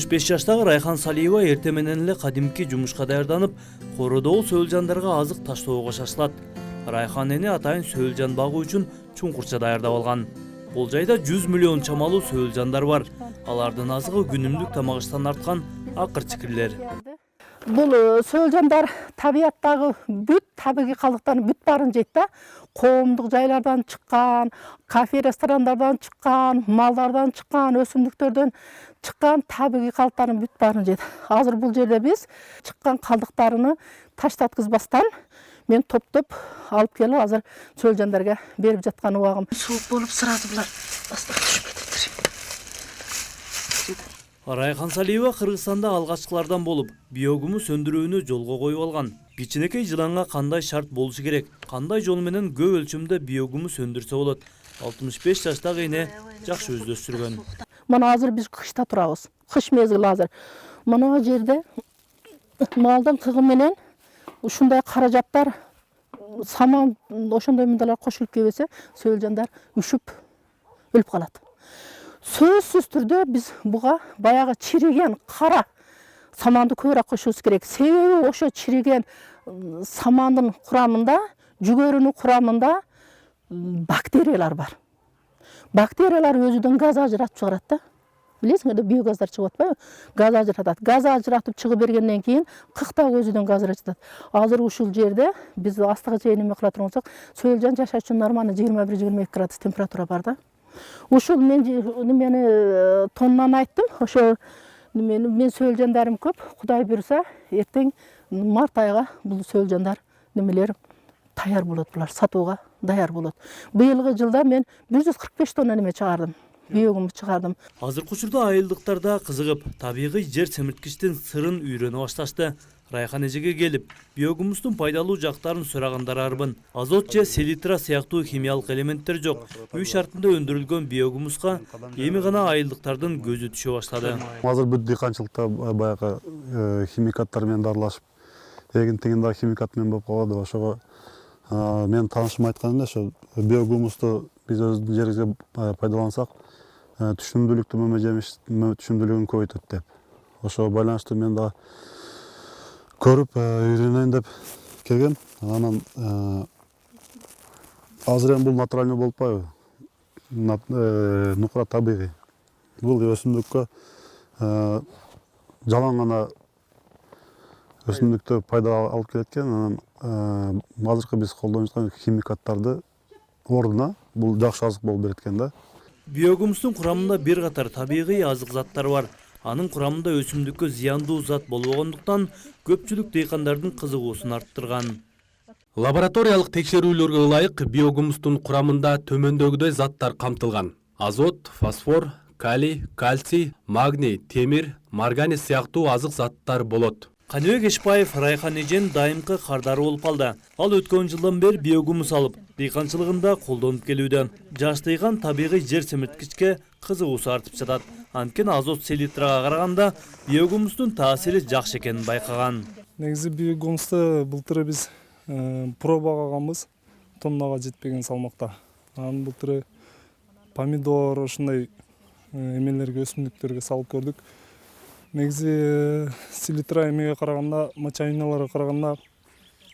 65 жаштагы Райхан Салиева эртең менен эле кадимки жумушка даярданып, кородогул сөөлжандарга азык таштоого шашылат. Райхан эне атайын сөөлжан багуу үчүн чуңкурча даярдап алган. Бул жайда 100 миллион чамалуу сөөлжандар бар. Алардын азыгы күнүмдүк тамагыштан арткан акыр-чикирлер. Бул сөөлжандар табияттагы бүт табигый калдыктардын бүт баарын жейт да. Коомдук жайлардан чыккан, кафе ресторандардан чыккан, малдардан чыккан, өсүмдүктөрдөн чыккан табигый калдыктардын бүт баарын жейт. Азыр бул жерде биз чыккан калдыктарыны таштаткызбастан мен топтоп алып келип азыр сөөлжандарга берип жаткан убагым. Суук болуп сразу булар астына түшүп кетет. Райхан Салиева Кыргызстанда алгачкылардан болуп, биогуму сөндүрүүнү жолго коюп алган. Кичинекей жыланга кандай шарт болушу керек, кандай жол менен көп өлчөмдө биогуму сөндүрсө болот. 65 жаштагы эне жакшы өздөштүргөн. Мына азыр биз кышта турабыз. Кыш мезгили азыр. Мына жерде малдын кыгы менен ушундай каражаттар саман ошондой мындайлар кошулуп келбесе, сөөлжандар үшүп өлүп калат. Сөзсүз түрдө биз буга баягы чириген кара саманды көбүрөөк кошубуз керек. Себеби ошо чириген самандын курамында, жүгөрүнүн курамында бактериялар бар. Бактериялар өзүдөн газ ажыратып чыгарат да. Билесиңер, биогаздар чыгып атпайбы? Газ ажыратат. Газ ажыратып чыгып бергенден кийин кыктагы өзүдөн газ ажыратат. Азыр ушул жерде биз астыгы чейин эме кыла турган болсок, сөөлжан жашаш үчүн нормально 21-22 градус температура бар да. Ушул мен немени тоннан айттым. Ошо мен сөөлжандарым көп. Кудай буйруса, эртең март айга бул сөөлжандар немелер даяр болот, булар сатууга даяр болот. Быйылгы жылда мен 145 тонна неме чыгардым. Биогумду чыгардым. Азыркы учурда айылдыктар да кызыгып, табигый жер семирткичтин сырын үйрөнө башташты. Райхан эжеге келип, биогумустун пайдалуу жактарын сурагандары арбын. Азот же селитра сыяктуу химиялык элементтер жок. Үй шартында өндүрүлгөн биогумуска эми гана айылдыктардын көзү түшө баштады. Азыр бүт дыйканчылыкта баягы химикаттар менен дарылашып, эгинтигин да химикат менен болуп калды. Ошого мен таанышым айткан эле, ошо биогумусту биз өз жерибизге пайдалансак, түшүмдүүлүктү түшүмдүүлүгүн көбөйтөт деп. Ошого байланыштуу мен да көрүп үйрөнөйүн деп келгем. Анан азыр эми бул натуральный болуп атпайбы? Нукура табигый. Бул өсүмдүккө жалаң гана өсүмдүктө пайда алып келет экен. Анан азыркы биз колдонуп жаткан химикаттарды ордуна бул жакшы азык болуп берет экен да. Биогумустун курамында бир катар табигый азык заттар бар. Анын курамында өсүмдүккө зыяндуу зат болбогондуктан көпчүлүк дыйкандардын кызыгуусун арттырган. Лабораториялык текшерүүлөргө ылайык биогумустун курамында төмөндөгүдөй заттар камтылган: азот, фосфор, калий, кальций, магний, темир, марганец сыяктуу азык заттар болот. Каныбек Эшбаев Райхан эженин дайымкы кардары болуп калды. Ал өткөн жылдан бери биогумус алып, дыйканчылыгында колдонуп келүүдө. Жаш дыйкан табигый жер семирткичке кызыгуусу артып жатат. Анткени азот селитрага караганда биогумустун таасири жакшы экенин байкаган. Негизи биогумусту былтыр биз пробага алганбыз, тоннага жетпеген салмакта. Анан былтыр помидор ушундай эмелерге, өсүмдүктөргө салып көрдүк. Негизи селитра эмеге караганда, мочалиналарга караганда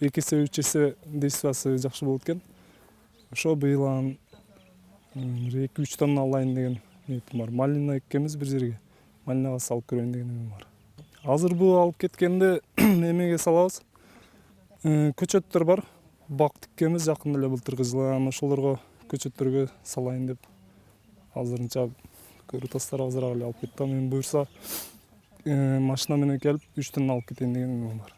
2 эсе 3 эсе действиясы жакшы болот экен. Ошо быйыл анан 2-3 тонна алайын деген ниетим бар. Малина эккенбиз бир жерге. Малинага салып көрөйүн деген эмем бар. Азыр бул алып кеткенде эмеге салабыз. Көчөттөр бар. Бак тиккенбиз жакында эле былтыркы жылы. Анан ошолорго көчөттөргө салайын деп азырынча көрү тастар азыр эле алып кетти. Мен буйрса машина менен келип 3 тонна алып кетейин деген эмем бар.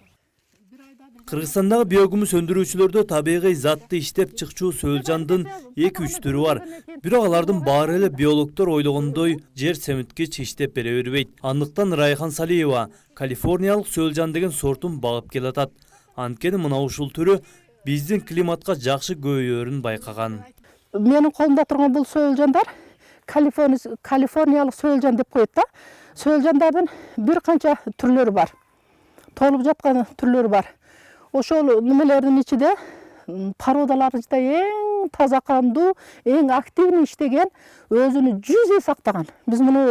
Кыргызстандагы биогумус өндүрүүчүлөрдө табигый затты иштеп чыкчу сөөлжандын 2-3 түрү бар. Бирок алардын баары эле биологдор ойлогондой жер семирткич иштеп бере бербейт. Андыктан Райхан Салиева калифорниялык сөөлжан деген сортун багып келатат. Анткени мына ушул түрү биздин климатка жакшы көбөйөөрүн байкаган. Менин колумда турган бул сөөлжандар калифорниялык сөөлжан деп коет да. Сөөлжандардын бир канча түрлөрү бар. Толуп жаткан түрлөрү бар. Ошол немелердин ичинде породаларыбызда эң эң таза кандуу, эң активный иштеген, өзүнү 100 эсе актаган. Биз муну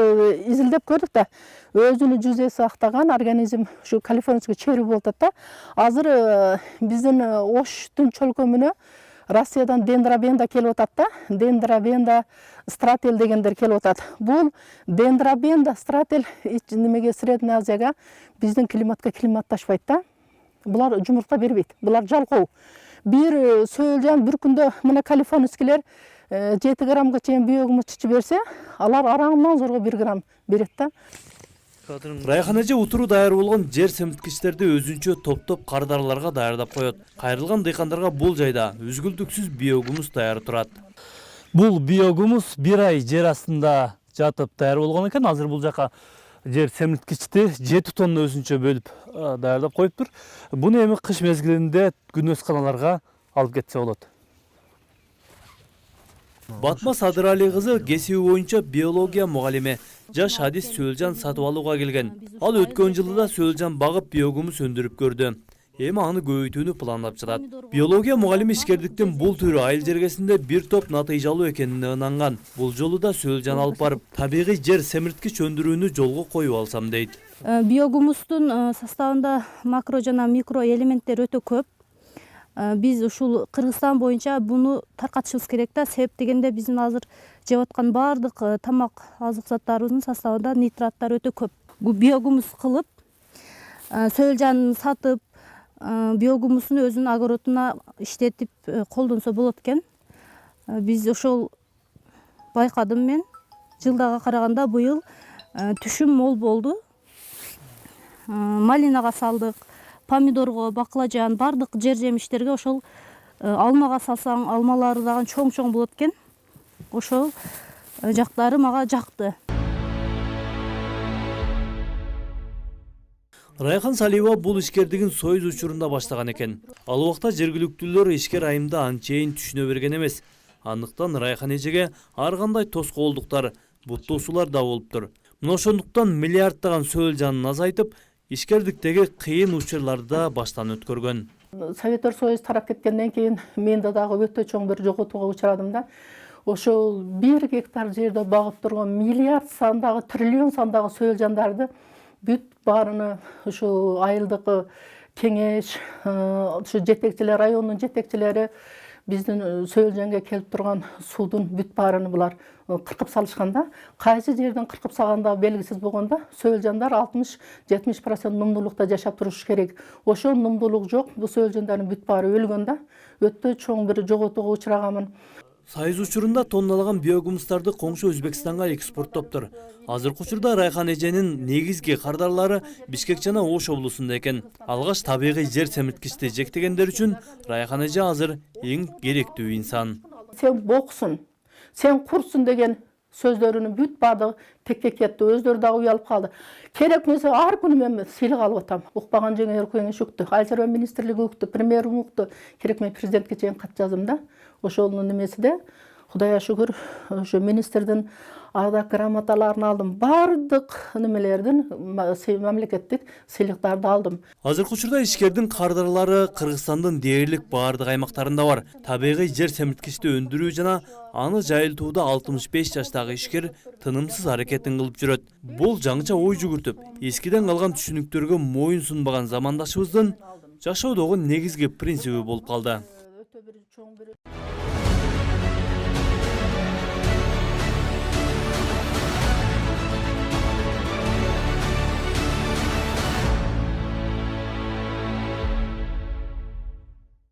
изилдеп көрдүк да. Өзүнү 100 эсе актаган организм ушу калифорнийский черви болуп атат да. Азыр биздин Оштун чөлкөмүнө Россиядан дендробенда келип атат да. Дендробенда стрател дегендер келип атат. Бул дендробенда стрател немеге Средняя Азияга биздин климатка климатташпайт да. Булар жумуртка бербейт. Булар жалкоо. Бир сөөлжан бир күндө мына калифорнийскилер 7 граммга чейин биогумус чычы берсе, алар араңынан зорго 1 грамм берет да. Райхан эже утуру даяр болгон жер семирткичтерди өзүнчө топтоп кардарларга даярдап коет. Кайрылган дыйкандарга бул жайда үзгүлтүксүз биогумус даяр турат. Бул биогумус 1 ай жер астында жатып даяр болгон экен. Азыр бул жака жер семирткичти 7 тонна өзүнчө бөлүп даярдап коюптур. Буну эми кыш мезгилинде күнөсканаларга алып кетсе болот. Батма Садырали кызы кесиби боюнча биология мугалими. Жаш Адис Сөөлжан сатып алууга келген. Ал өткөн жылы да Сөөлжан багып биогумус өндүрүп көрдү. Эми аны көбөйтүүнү пландап жатат. Биология мугалими ишкердиктин бул түрү айыл жергесинде бир топ натыйжалуу экенине ынанган. Бул жолу да Сөөлжан алып барып, табигый жер семирткич өндүрүүнү жолго коюп алсам дейт. Биогумустун составында макро жана микро элементтер өтө көп. Биз ушул Кыргызстан боюнча буну таркатышыбыз керек да. Себеп дегенде биздин азыр жеп аткан баардык тамак азык заттарыбыздын составында нитраттар өтө көп. Бул биогумус кылып, Сөөлжан сатып, биогумусун өзүнүн огородуна иштетип колдонсо болот экен. Биз ошол байкадым мен. Жылдага караганда быйыл түшүм мол болду. Малинага салдык, помидорго, баклажан, бардык жер жемиштерге ошол алмага салсаң, алмалары дагы чоң-чоң болот экен. Ошол жактары мага жакты. Райхан Салиева бул ишкердигин союз учурунда баштаган экен. Ал убакта жергиликтүүлөр ишкер айымды анчейин түшүнө берген эмес. Андыктан Райхан эжеге ар кандай тоскоолдуктар, буттуусулар да болуптур. Мына ошондуктан миллиарддаган Сөөлжанын азайтып, ишкердиктеги кыйын учурларды баштан өткөргөн. Советтер Союз тарап кеткенден кийин мен дагы өтө чоң бир жоготууга учурадым да. Ошол 1 гектар жерде багып турган миллиард сандагы, триллион сандагы Сөөлжандарды бүт баарыны ушу айылдык кеңеш, ушу жетекчилер, райондун жетекчилери биздин Сөөлжанга келип турган суудун бүт баарыны булар кыркып салышканда, кайсы жерден кыркып салганда белгисиз болгондо Сөөлжандар 60-70% нумдуулукта жашап туруш керек. Ошол нумдуулук жок, бул Сөөлжандардын бүт баары өлгөн да. Өтө чоң бир жоготууга учураганмын. Союз учурунда тонналаган биогумустарды коңшу Өзбекстанга экспорттоптур. Азыркы учурда Райхан эженин негизги кардарлары Бишкек жана Ош облусунда экен. Алгаш табигый жер семирткичти жектегендер үчүн Райхан эже азыр эң керектүү инсан. Сен боксун, сен курсун деген сөздөрүнүн бүт баардыгы текке кетти. Өздөрү дагы уялып калды. Керек нерсе ар күнү мен сыйлык алып атам. Укпаган жеңер кеңеш укту, Айыл чарба министрлиги укту, премьер укту. Керек мен президентке чейин кат жаздым да. Ошонун немесиде Кудайга шүгүр, ошо министрдин ардак грамоталарын алдым. Бардык немелердин мамлекеттик сыйлыктарды алдым. Азыркы учурда ишкердин кардарлары Кыргызстандын дээрлик баардык аймактарында бар. Табигый жер семирткичти өндүрүү жана аны жайылтууда 65 жаштагы ишкер тынымсыз аракетин кылып жүрөт. Бул жаңыча ой жүгүртүп, эскиден калган түшүнүктөргө моюн сунбаган замандашыбыздын жашоодогу негизги принциби болуп калды.